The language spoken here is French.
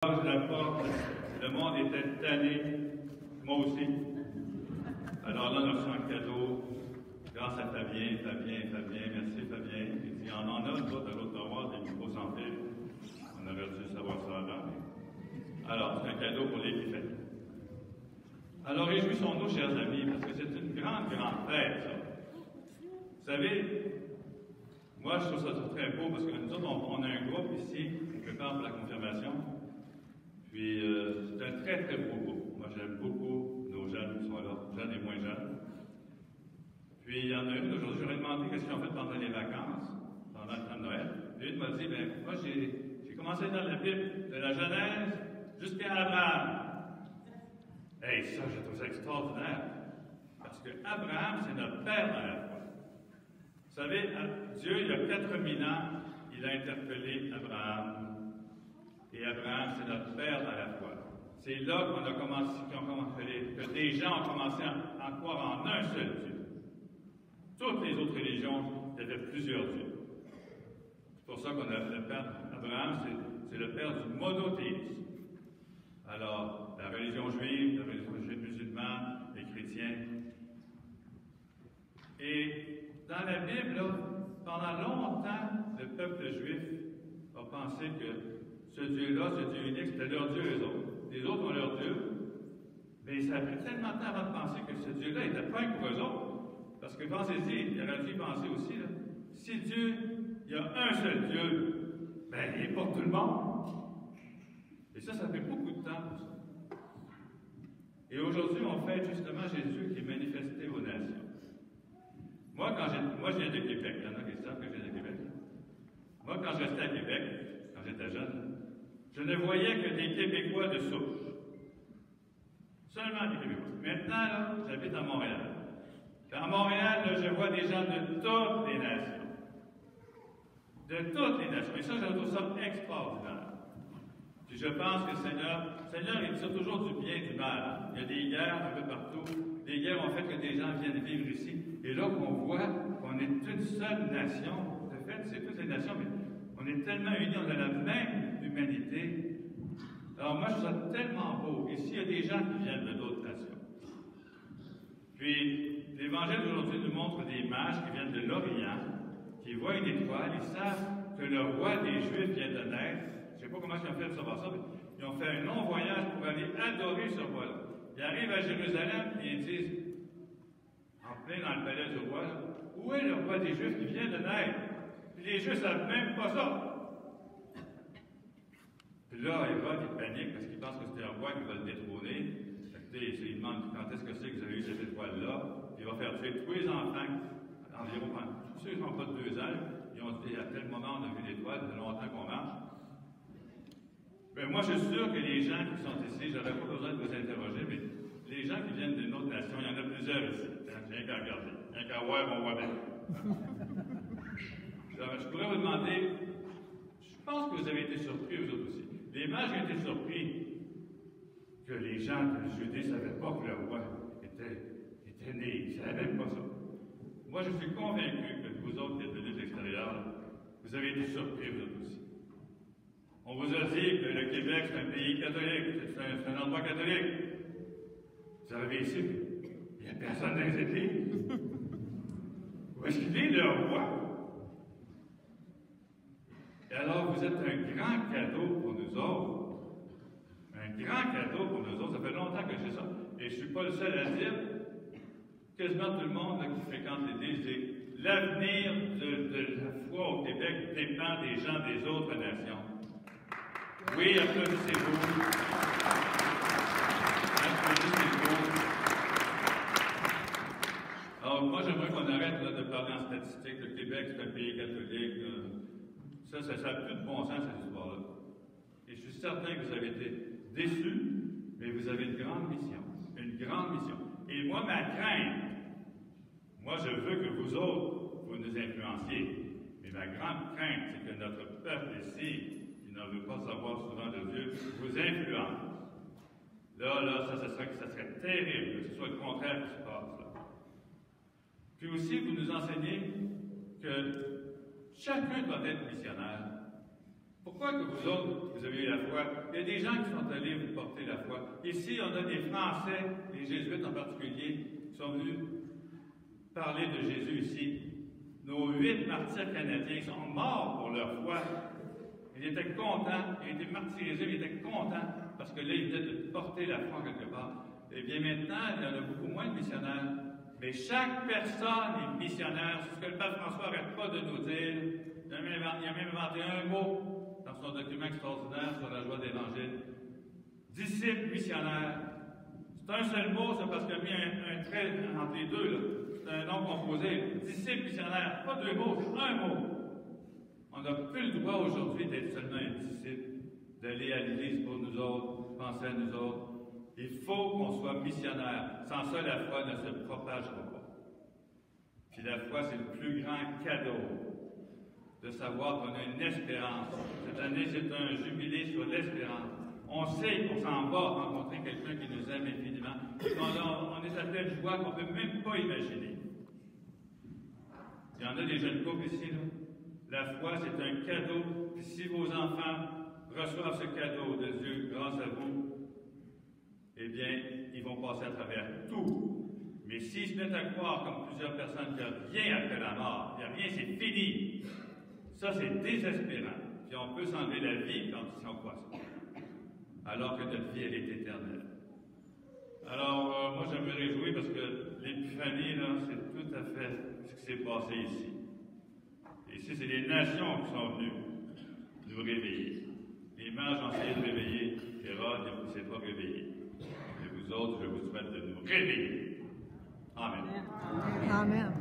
de la porte, le monde était tanné, moi aussi. Alors là, on a reçu un cadeau, grâce à Fabien, merci Fabien. Il dit, on en a, nous autres, à l'Ottawa, des micros sans fil. On aurait dû savoir ça avant. Alors, c'est un cadeau pour les qui fait. Alors, réjouissons-nous, chers amis, parce que c'est une grande fête, ça. Vous savez, moi, je trouve ça très beau, parce que nous autres, on a un groupe ici, qui prépare pour la confirmation. Puis, c'est un très beau groupe. Moi, j'aime beaucoup nos jeunes qui sont là, jeunes et moins jeunes. Puis, il y en a une aujourd'hui, j'aurais demandé qu'est-ce qu'ils ont fait pendant les vacances, pendant le temps de Noël. Puis, une m'a dit, bien, moi, j'ai commencé dans la Bible, de la Genèse jusqu'à Abraham. Hey, ça, j'ai trouvé ça extraordinaire. Parce que Abraham, c'est notre père dans la foi. Vous savez, Dieu, il y a 4000 ans, il a interpellé Abraham. Et Abraham, c'est notre père dans la foi. C'est là qu'on a commencé, que des gens ont commencé à croire en un seul Dieu. Toutes les autres religions, il y avait plusieurs dieux. C'est pour ça qu'on a le père Abraham, c'est le père du monothéisme. Alors, la religion juive, la religion musulmane, les chrétiens. Et dans la Bible, là, pendant longtemps, le peuple juif a pensé que ce Dieu-là, ce Dieu unique, c'était leur Dieu, eux autres. Les autres ont leur Dieu. Mais ça a pris tellement de temps avant de penser que ce Dieu-là n'était pas pour eux autres. Parce que pensez-y, il aurait dû y penser aussi, là. Si Dieu, il y a un seul Dieu, ben il est pour tout le monde. Et ça fait beaucoup de temps pour ça. Et aujourd'hui, on fête justement Jésus qui est manifesté aux nations. Moi, je viens de Québec. Il y en a qui savent que je viens de Québec. Moi, quand je restais à Québec, quand j'étais jeune, je ne voyais que des Québécois de souche. Seulement des Québécois. Maintenant, là, j'habite à Montréal. À Montréal, là, je vois des gens de toutes les nations. De toutes les nations. Et ça, je trouve ça extraordinaire. Puis je pense que le Seigneur, il tire toujours du bien du mal. Il y a des guerres un peu partout. Les guerres ont fait que des gens viennent vivre ici. Et là, qu'on voit qu'on est une seule nation. De fait, c'est toutes les nations, mais on est tellement unis, on a la même humanité. Alors moi, je trouve ça tellement beau. Ici, il y a des gens qui viennent de d'autres nations. Puis, l'Évangile d'aujourd'hui nous montre des mages qui viennent de l'Orient, qui voient une étoile, ils savent que le roi des Juifs vient de naître. Je ne sais pas comment ils ont fait pour savoir ça, mais ils ont fait un long voyage pour aller adorer ce roi-là. Ils arrivent à Jérusalem et ils disent, en plein dans le palais du roi, où est le roi des Juifs qui vient de naître? Puis les Juifs ne savent même pas ça. Puis là, Hérode, il panique parce qu'il pense que c'est un roi qui va le détrôner. Il demande quand est-ce que c'est que vous avez eu cette étoile-là. Il va faire tuer tous les enfants, environ, ceux qui n'ont pas de 2 ans, ils ont dit à tel moment on a vu l'étoile, ça fait longtemps qu'on marche. Ben, moi, je suis sûr que les gens qui sont ici, j'aurais pas besoin de vous interroger, mais les gens qui viennent d'une autre nation, il y en a plusieurs ici. Rien qu'à regarder. Rien qu'à voir, on voit bien. Je pourrais vous demander, je pense que vous avez été surpris, vous autres aussi. Les mages ont été surpris que les gens de Judée ne savaient pas que le roi était né. Ils ne savaient même pas ça. Moi, je suis convaincu que vous autres qui êtes venus de l'extérieur, vous avez été surpris, vous autres aussi. On vous a dit que le Québec, c'est un pays catholique, c'est un endroit catholique. Vous arrivez ici, il n'y a personne dans les églises. Où est-ce qu'il est, le roi? Et alors, vous êtes un grand cadeau pour nous autres. Un grand cadeau pour nous autres. Ça fait longtemps que je fais ça. Et je ne suis pas le seul à le dire. Quasiment tout le monde là, qui fréquente l'Église dit l'avenir de la foi au Québec dépend des gens des autres nations. Oui, applaudissez-vous. Applaudissez-vous. Alors, moi, j'aimerais qu'on arrête là, de parler en statistique. Le Québec, c'est un pays catholique. Ça n'a plus de bon sens, cette histoire-là. Et je suis certain que vous avez été déçus, mais vous avez une grande mission. Une grande mission. Et moi, ma crainte, moi, je veux que vous autres, vous nous influenciez. Mais ma grande crainte, c'est que notre peuple ici, qui ne veut pas savoir souvent de Dieu, vous influence. Là, ça serait terrible que ce soit le contraire qui se passe. Là. Puis aussi, vous nous enseignez que chacun doit être missionnaire. Pourquoi que vous autres, vous avez eu la foi? Il y a des gens qui sont allés vous porter la foi. Ici, on a des Français, les Jésuites en particulier, qui sont venus parler de Jésus ici. Nos 8 martyrs canadiens sont morts pour leur foi. Ils étaient contents, ils étaient martyrisés, ils étaient contents parce que là, ils venaient de porter la foi quelque part. Et bien maintenant, il y en a beaucoup moins de missionnaires. Mais chaque personne est missionnaire. C'est ce que le Pape François n'arrête pas de nous dire. Il a même inventé un mot dans son document extraordinaire sur la joie de l'Évangile. Disciple missionnaire. C'est un seul mot, c'est parce qu'il a mis un trait entre les deux, là. C'est un nom composé. Disciple missionnaire. Pas 2 mots, c'est un mot. On n'a plus le droit aujourd'hui d'être seulement un disciple, d'aller à l'église pour nous autres, penser à nous autres. Il faut qu'on soit missionnaire. Sans ça, la foi ne se propagera pas. Puis la foi, c'est le plus grand cadeau de savoir qu'on a une espérance. Cette année, c'est un jubilé sur l'espérance. On sait qu'on s'en va rencontrer quelqu'un qui nous aime infiniment. On est à telle joie qu'on ne peut même pas imaginer. Il y en a des jeunes couples ici, là. La foi, c'est un cadeau. Puis si vos enfants reçoivent ce cadeau de Dieu grâce à vous, eh bien, ils vont passer à travers tout. Mais s'ils se mettent à croire, comme plusieurs personnes, qu'il n'y a rien après la mort, il n'y a rien, c'est fini. Ça, c'est désespérant. Puis on peut s'enlever la vie quand on croit ça. Alors que notre vie, elle est éternelle. Alors, moi, je me réjouis parce que l'épiphanie, là, c'est tout à fait ce qui s'est passé ici. Ici, c'est les nations qui sont venues nous réveiller. Les mages ont essayé de réveiller, Hérode ne s'est pas réveillé. Et vous autres, je vous souhaite de nous réveiller. Amen. Amen.